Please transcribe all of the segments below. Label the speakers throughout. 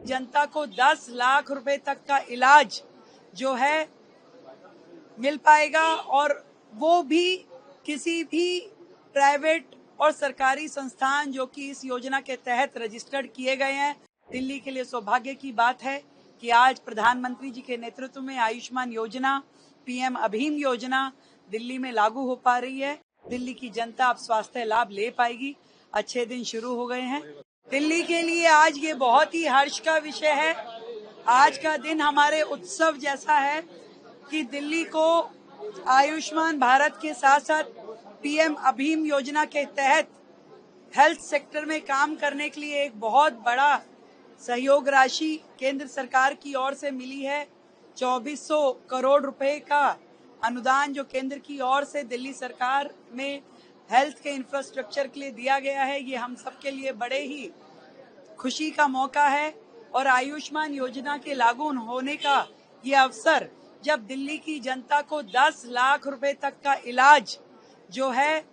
Speaker 1: जनता को 10 लाख रुपए तक का इलाज जो है मिल पाएगा, और वो भी किसी भी प्राइवेट और सरकारी संस्थान जो कि इस योजना के तहत रजिस्टर्ड किए गए हैं। दिल्ली के लिए सौभाग्य की बात है कि आज प्रधानमंत्री जी के नेतृत्व में आयुष्मान योजना, पीएम अभीम योजना दिल्ली में लागू हो पा रही है। दिल्ली की जनता अब स्वास्थ्य लाभ ले पाएगी। अच्छे दिन शुरू हो गए हैं। दिल्ली के लिए आज ये बहुत ही हर्ष का विषय है। आज का दिन हमारे उत्सव जैसा है कि दिल्ली को आयुष्मान भारत के साथ साथ पीएम अभीम योजना के तहत हेल्थ सेक्टर में काम करने के लिए एक बहुत बड़ा सहयोग राशि केंद्र सरकार की ओर से मिली है। 2400 करोड़ रुपए का अनुदान जो केंद्र की ओर से दिल्ली सरकार में हेल्थ के इंफ्रास्ट्रक्चर के लिए दिया गया है, ये हम सबके लिए बड़े ही खुशी का मौका है। और आयुष्मान योजना के लागू होने का ये अवसर, जब दिल्ली की जनता को 10 लाख रुपए तक का इलाज जो है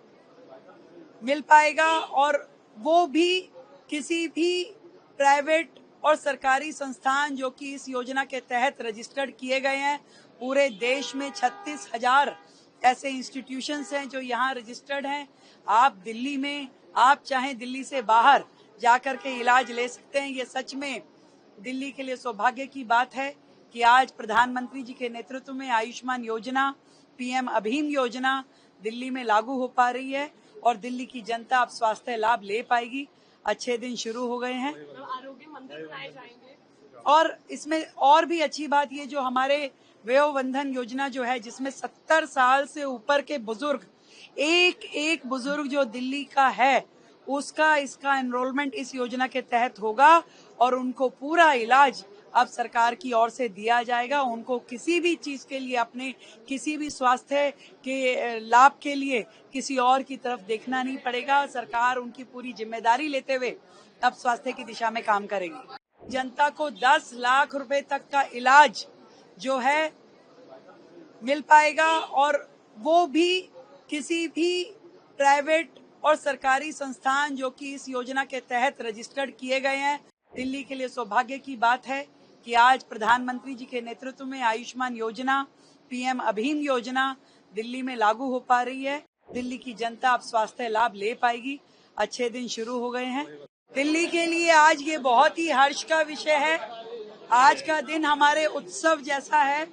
Speaker 1: मिल पाएगा, और वो भी किसी भी प्राइवेट और सरकारी संस्थान जो कि इस योजना के तहत रजिस्टर्ड किए गए हैं। पूरे देश में 36,000 ऐसे इंस्टीट्यूशंस हैं जो यहाँ रजिस्टर्ड हैं। आप दिल्ली में, आप चाहे दिल्ली से बाहर जाकर के इलाज ले सकते हैं। ये सच में दिल्ली के लिए सौभाग्य की बात है कि आज प्रधानमंत्री जी के नेतृत्व में आयुष्मान योजना, पीएम अभीम योजना दिल्ली में लागू हो पा रही है, और दिल्ली की जनता अब स्वास्थ्य लाभ ले पाएगी। अच्छे दिन शुरू हो गए हैं।
Speaker 2: आरोग्य मंदिर बनाए जाएंगे,
Speaker 1: और इसमें और भी अच्छी बात ये, जो हमारे वयोवंधन योजना जो है, जिसमें 70 साल से ऊपर के बुजुर्ग, एक बुजुर्ग जो दिल्ली का है, उसका इसका एनरोलमेंट इस योजना के तहत होगा, और उनको पूरा इलाज अब सरकार की ओर से दिया जाएगा। उनको किसी भी चीज के लिए, अपने किसी भी स्वास्थ्य के लाभ के लिए किसी और की तरफ देखना नहीं पड़ेगा। सरकार उनकी पूरी जिम्मेदारी लेते हुए अब स्वास्थ्य की दिशा में काम करेगी। जनता को 10 लाख रुपए तक का इलाज जो है मिल पाएगा, और वो भी किसी भी प्राइवेट और सरकारी संस्थान जो कि इस योजना के तहत रजिस्टर्ड किए गए हैं। दिल्ली के लिए सौभाग्य की बात है कि आज प्रधानमंत्री जी के नेतृत्व में आयुष्मान योजना, पीएम अभीम योजना दिल्ली में लागू हो पा रही है। दिल्ली की जनता अब स्वास्थ्य लाभ ले पाएगी। अच्छे दिन शुरू हो गए हैं। दिल्ली के लिए आज ये बहुत ही हर्ष का विषय है। आज का दिन हमारे उत्सव जैसा है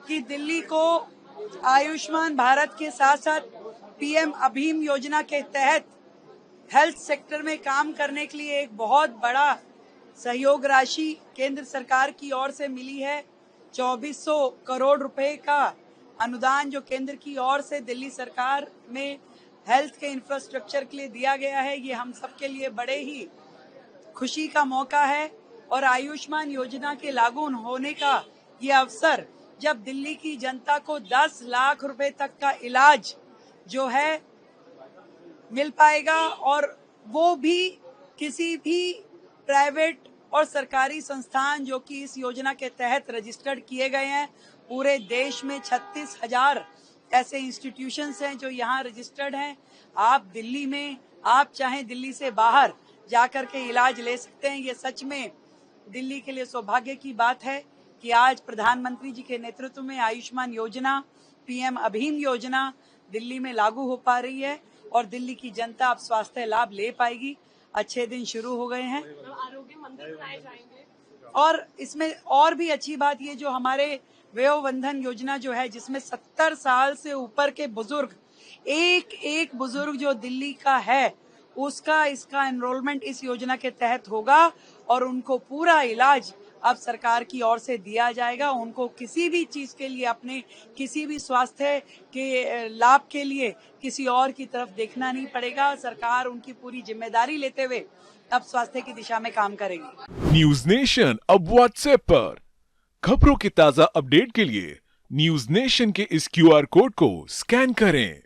Speaker 1: कि दिल्ली को आयुष्मान भारत के साथ साथ पीएम अभीम योजना के तहत हेल्थ सेक्टर में काम करने के लिए एक बहुत बड़ा सहयोग राशि केंद्र सरकार की ओर से मिली है। 2400 करोड़ रुपए का अनुदान जो केंद्र की ओर से दिल्ली सरकार में हेल्थ के इंफ्रास्ट्रक्चर के लिए दिया गया है, ये हम सबके लिए बड़े ही खुशी का मौका है। और आयुष्मान योजना के लागू होने का ये अवसर, जब दिल्ली की जनता को 10 लाख रुपए तक का इलाज जो है मिल पाएगा, और वो भी किसी भी प्राइवेट और सरकारी संस्थान जो कि इस योजना के तहत रजिस्टर्ड किए गए हैं। पूरे देश में 36,000 ऐसे इंस्टीट्यूशंस हैं जो यहाँ रजिस्टर्ड हैं। आप दिल्ली में, आप चाहे दिल्ली से बाहर जाकर के इलाज ले सकते हैं। ये सच में दिल्ली के लिए सौभाग्य की बात है कि आज प्रधानमंत्री जी के नेतृत्व में आयुष्मान योजना, पीएम अभीम योजना दिल्ली में लागू हो पा रही है, और दिल्ली की जनता अब स्वास्थ्य लाभ ले पाएगी। अच्छे दिन शुरू हो गए हैं।
Speaker 2: आरोग्य मंदिर बनाए जाएंगे,
Speaker 1: और इसमें और भी अच्छी बात ये, जो हमारे वयोवंधन योजना जो है, जिसमें 70 साल से ऊपर के बुजुर्ग, एक बुजुर्ग जो दिल्ली का है, उसका इसका एनरोलमेंट इस योजना के तहत होगा, और उनको पूरा इलाज अब सरकार की ओर से दिया जाएगा। उनको किसी भी चीज के लिए, अपने किसी भी स्वास्थ्य के लाभ के लिए किसी और की तरफ देखना नहीं पड़ेगा। सरकार उनकी पूरी जिम्मेदारी लेते हुए अब स्वास्थ्य की दिशा में काम करेगी।
Speaker 3: न्यूज नेशन अब व्हाट्सएप पर खबरों की ताजा अपडेट के लिए न्यूज नेशन के इस QR कोड को स्कैन करें।